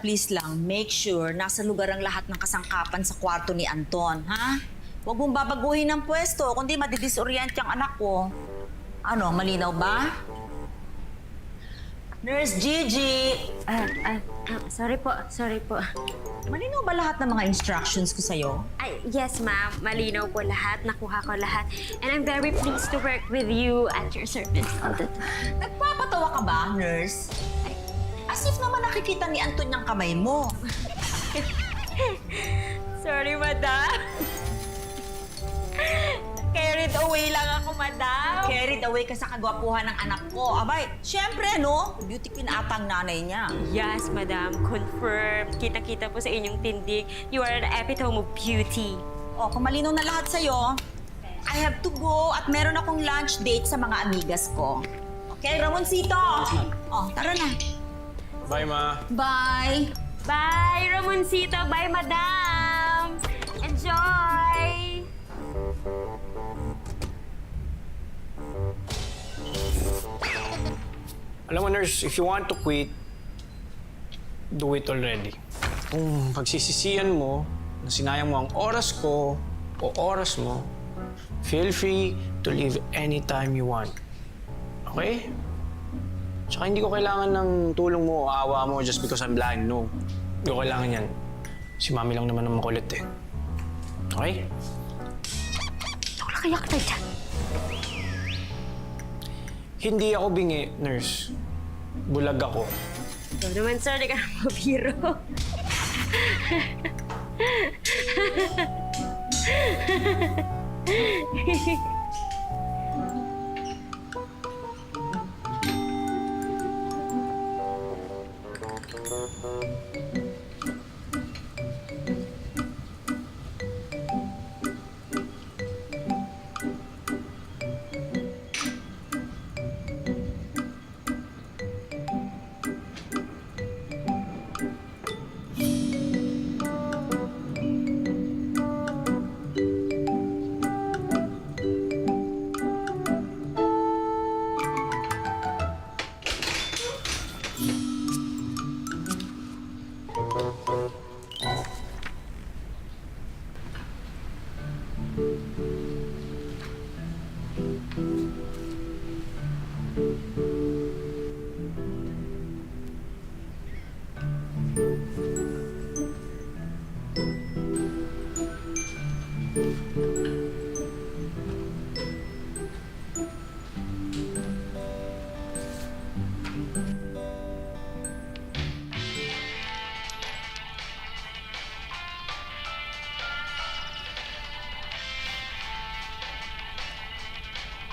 Please lang, make sure nasa lugar ang lahat ng kasangkapan sa kwarto ni Anton, ha? Huwag mong babaguhin ang pwesto, kundi madidisorient yung anak ko. Ano, malinaw ba? Nurse Gigi! Sorry po. Malinaw ba lahat ng mga instructions ko sa'yo? Ay, yes, ma'am. Malinaw po lahat. Nakuha ko lahat. And I'm very pleased to work with you at your service all the time. Nagpapatawa ka ba, nurse? As if naman nakikita ni Anton yung kamay mo. Sorry, madam. Carried away lang ako, madam. Carried away ka sa kagwapuhan ng anak ko. Abay, syempre, no? Beauty queen ata ang nanay niya. Yes, madam. Confirmed. Kita-kita po sa inyong tindig. You are an epitome of beauty. O, kung malinaw na lahat sa'yo, I have to go at meron akong lunch date sa mga amigas ko. Okay, Ramoncito? O, tara na. Bye, Ma. Bye! Bye, Ramoncito. Bye, madam. Enjoy! Alam mo, nurse, if you want to quit, do it already. Kung pagsisisihan mo na sinayang mo ang oras ko o oras mo, feel free to leave anytime you want. Okay? Tsaka hindi ko kailangan ng tulong mo o awa mo just because I'm blind. No. Hindi ko kailangan yan. Si Mami lang naman ang makulit eh. Okay? Wala kaya ka dyan. Hindi ako bingi, nurse. Bulag ako. Ikaw naman, sir. Di ka na mabiro.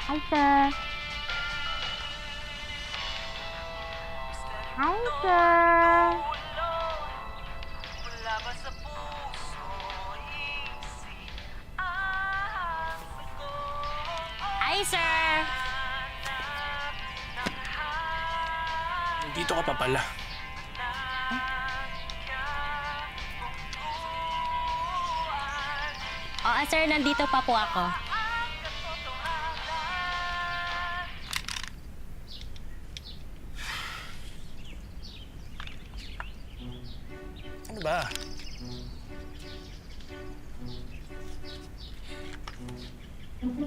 Hi, sir. Hi, sir. Hi, sir. Dito ka pa pala. Oo, sir. Nandito pa po ako. Ano ba?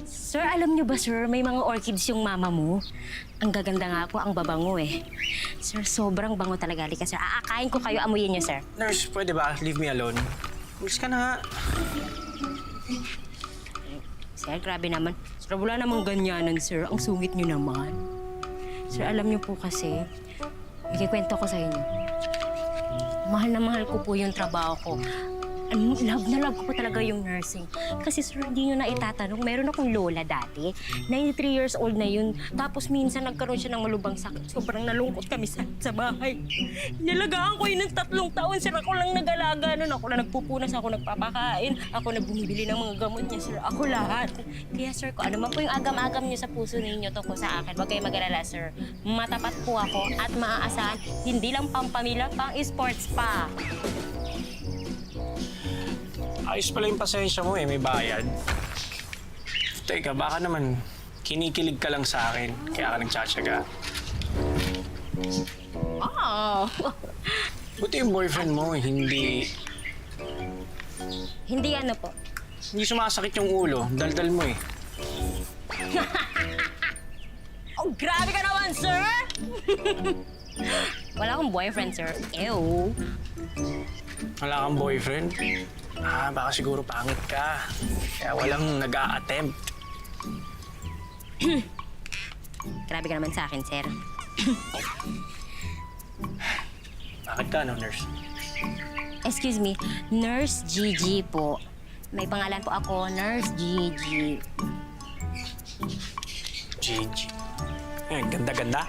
Sir, alam niyo ba, sir, may mga orchids yung mama mo? Ang gaganda nga po, ang babango eh. Sir, sobrang bango talaga. Halika, sir. Aakain ko kayo, amuyin niyo, sir. Nurse, pwede ba? Leave me alone. Ulis ka na nga. Sir, grabe naman. Sir, wala namang ganyanan, sir. Ang sungit niyo naman. Sir, alam niyo po kasi, ikikwento ko sa inyo. Mahal na mahal ko po yung trabaho ko. Love na love ko po talaga yung nursing. Kasi sir, hindi nyo na itatanong. Meron akong lola dati. 93 years old na yun. Tapos minsan nagkaroon siya ng malubang sakit. Sobrang nalungkot kami sa bahay. Inalagaan ko yun ng 3 taon. Sir, ako lang nag-alaga nun. Ako lang nagpupunas. Ako nagpapakain. Ako na bumibili ng mga gamot niya, sir. Ako lahat. Kaya sir, kung ano man po yung agam-agam niyo sa puso ninyo to ko sa akin, huwag kayo mag-alala, sir. Matapat po ako at maaasahan. Hindi lang pampamilya, pang-sports pa. Ayos pala yung pasensya mo eh, may bayad. Teka, baka naman kinikilig ka lang sa akin, kaya ka nagtsatsaga. Oh! Buti yung boyfriend mo, hindi Hindi ano po. sumasakit yung ulo. Daldal mo eh. Oh, grabe ka naman, sir! Wala akong boyfriend, sir. Ew. Wala kang boyfriend? Baka siguro pangit ka. Kaya walang nag-a-attempt. Grabe ka naman sa akin, sir. Bakit ka, no, nurse? Excuse me, Nurse Gigi po. May pangalan po ako, Nurse Gigi. Gigi. Ganda-ganda.